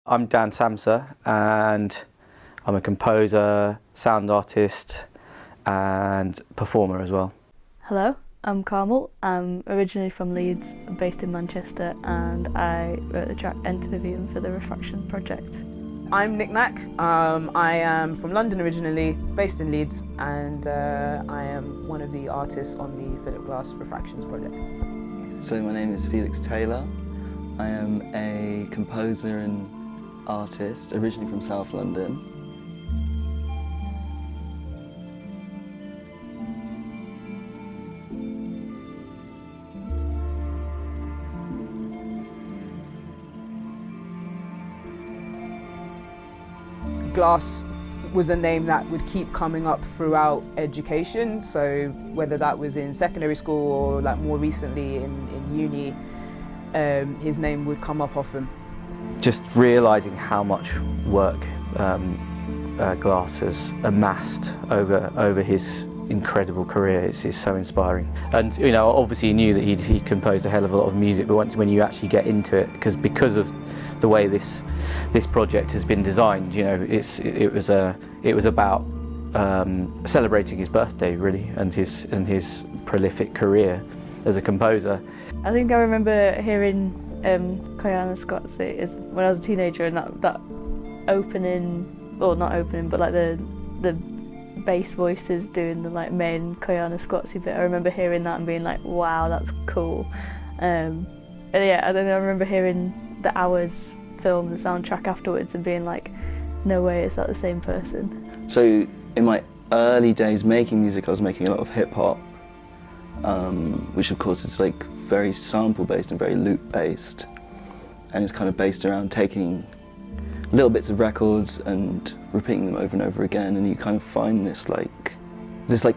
I'm Dan Samsa and I'm a composer, sound artist and performer as well. Hello, I'm Carmel. I'm originally from Leeds, based in Manchester, and I wrote the track Enter Vivian for the Refractions project. I'm NikNak. I am from London originally, based in Leeds, and I am one of the artists on the Glass Refractions project. So my name is Felix Taylor. I am a composer and artist, originally from South London. Glass was a name that would keep coming up throughout education, so whether that was in secondary school or like more recently in uni, his name would come up often. Just realising how much work Glass has amassed over his incredible career is so inspiring. And you know, obviously you knew that he composed a hell of a lot of music, but when you actually get into it, because of the way this project has been designed, you know, it was about celebrating his birthday really, and his prolific career as a composer. I think I remember hearing Koyana Scott's when I was a teenager, and that opening, or not opening, but like the bass voices doing the like main Koyana Scotsy bit. I remember hearing that and being like, wow, that's cool. And yeah, and then I remember hearing the Hours film, the soundtrack afterwards, and being like, no way, is that the same person? So in my early days making music, I was making a lot of hip hop, which of course is like very sample based and very loop based, and it's kind of based around taking little bits of records and repeating them over and over again, and you kind of find this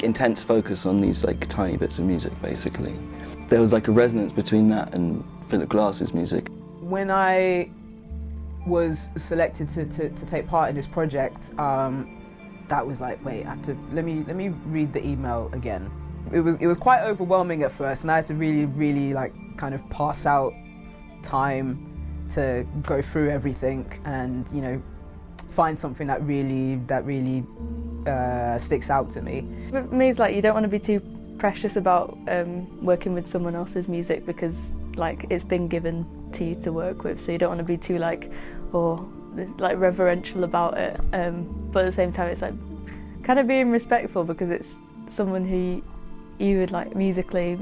intense focus on these like tiny bits of music basically. There was like a resonance between that and Philip Glass's music. When I was selected to take part in this project, that was like, wait, let me read the email again. It was quite overwhelming at first, and I had to really like kind of pass out time to go through everything and, you know, find something that really sticks out to me. For me, it's like you don't want to be too precious about working with someone else's music, because like it's been given to you to work with, so you don't want to be too like reverential about it, but at the same time it's like kind of being respectful, because it's someone who you would like musically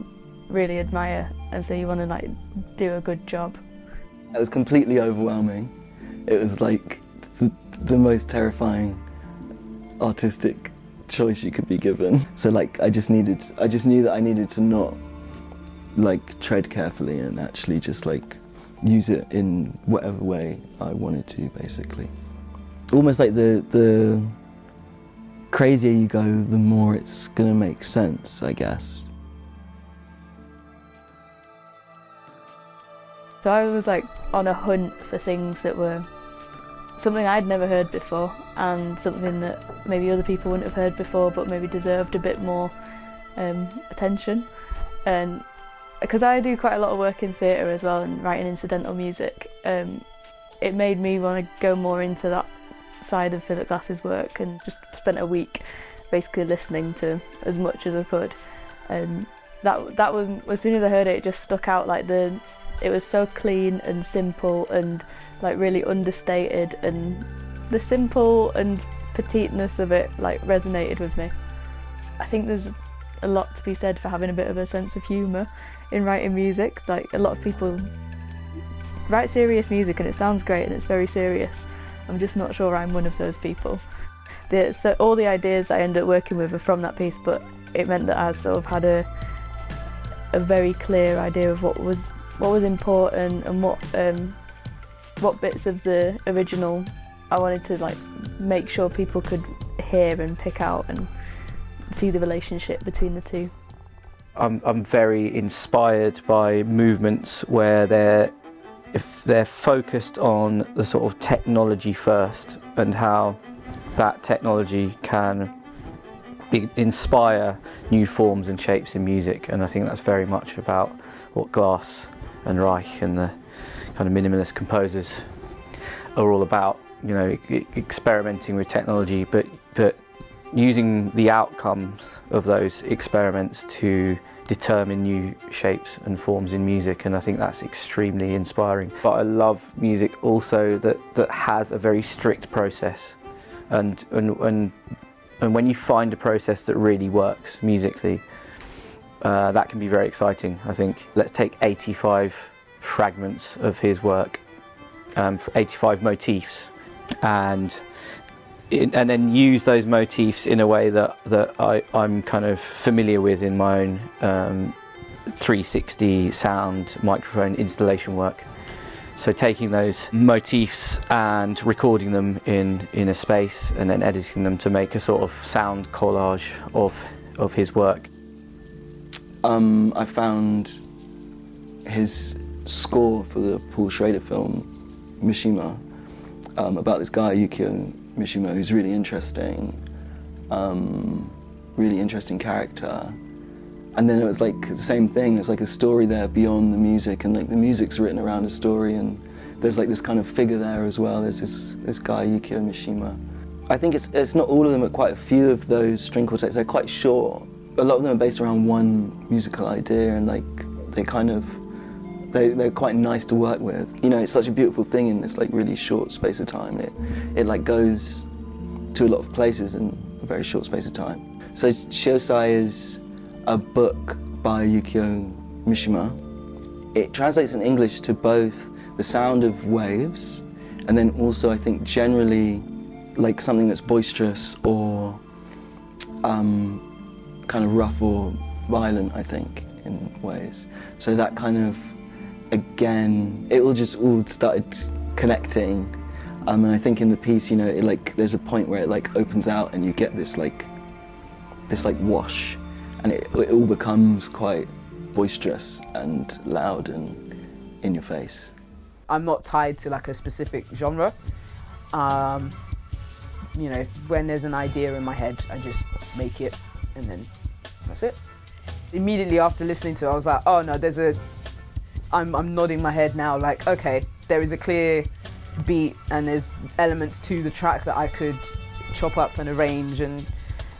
really admire, and so you want to like do a good job. It was completely overwhelming. It was like the most terrifying artistic choice you could be given. So like I just knew that I needed to not like tread carefully and actually just like use it in whatever way I wanted to, basically. Almost like the crazier you go, the more it's gonna make sense, I guess. So I was like on a hunt for things that were something I'd never heard before, and something that maybe other people wouldn't have heard before, but maybe deserved a bit more attention. And because I do quite a lot of work in theatre as well and writing incidental music, it made me want to go more into that side of Philip Glass's work, and just spent a week basically listening to as much as I could. And that was, as soon as I heard it, it just stuck out. Like it was so clean and simple and like really understated, and the simple and petiteness of it like resonated with me. I think there's a lot to be said for having a bit of a sense of humour in writing music. Like a lot of people write serious music and it sounds great and it's very serious. I'm just not sure I'm one of those people. So all the ideas that I ended up working with are from that piece, but it meant that I sort of had a very clear idea of what was important, and what bits of the original I wanted to like make sure people could hear and pick out and see the relationship between the two. I'm very inspired by movements where if they're focused on the sort of technology first, and how that technology can inspire new forms and shapes in music. And I think that's very much about what Glass and Reich and the kind of minimalist composers are all about, you know, experimenting with technology, but using the outcomes of those experiments to determine new shapes and forms in music, and I think that's extremely inspiring. But I love music also that has a very strict process, and when you find a process that really works musically, that can be very exciting, I think. Let's take 85 fragments of his work, 85 motifs, and then use those motifs in a way that I'm kind of familiar with in my own 360 sound microphone installation work. So taking those motifs and recording them in a space and then editing them to make a sort of sound collage of his work. I found his score for the Paul Schrader film Mishima, about this guy Yukio Mishima, who's really interesting character. And then it was like the same thing, there's like a story there beyond the music, and like the music's written around a story, and there's like this kind of figure there as well. There's this guy Yukio Mishima. I think it's not all of them, but quite a few of those string quartets, they're quite short. A lot of them are based around one musical idea, and like they're quite nice to work with. You know, it's such a beautiful thing in this like really short space of time. It like goes to a lot of places in a very short space of time. So Shiosai is a book by Yukio Mishima. It translates in English to both the sound of waves, and then also I think generally like something that's boisterous or kind of rough or violent, I think, in ways. So that kind of, again, it all just all started connecting. And I think in the piece, you know, it like there's a point where it like opens out and you get this like wash, and it all becomes quite boisterous and loud and in your face. I'm not tied to like a specific genre. You know, when there's an idea in my head, I just make it, and then that's it. Immediately after listening to it, I was like, oh no, I'm nodding my head now, like, okay, there is a clear beat and there's elements to the track that I could chop up and arrange and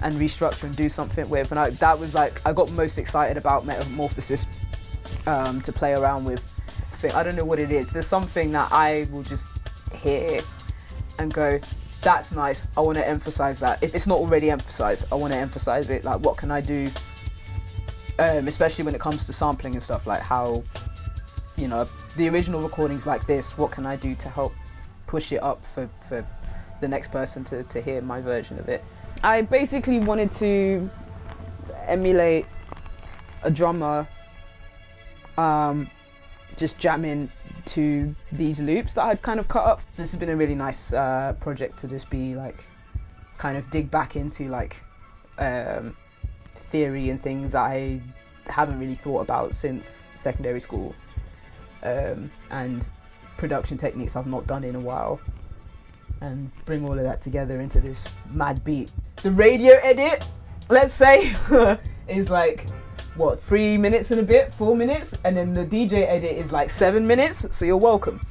restructure and do something with. And that was like, I got most excited about Metamorphosis to play around with. I don't know what it is. There's something that I will just hear and go, that's nice, I want to emphasize that. If it's not already emphasized, I want to emphasize it. Like, what can I do, especially when it comes to sampling and stuff, like how, you know, the original recordings like this, what can I do to help push it up for the next person to hear my version of it. I basically wanted to emulate a drummer just jamming to these loops that I'd kind of cut up. So this has been a really nice project to just be like, kind of dig back into like theory and things that I haven't really thought about since secondary school, and production techniques I've not done in a while, and bring all of that together into this mad beat. The radio edit, let's say, is like, what, 3 minutes and a bit, 4 minutes, and then the DJ edit is like 7 minutes, so you're welcome.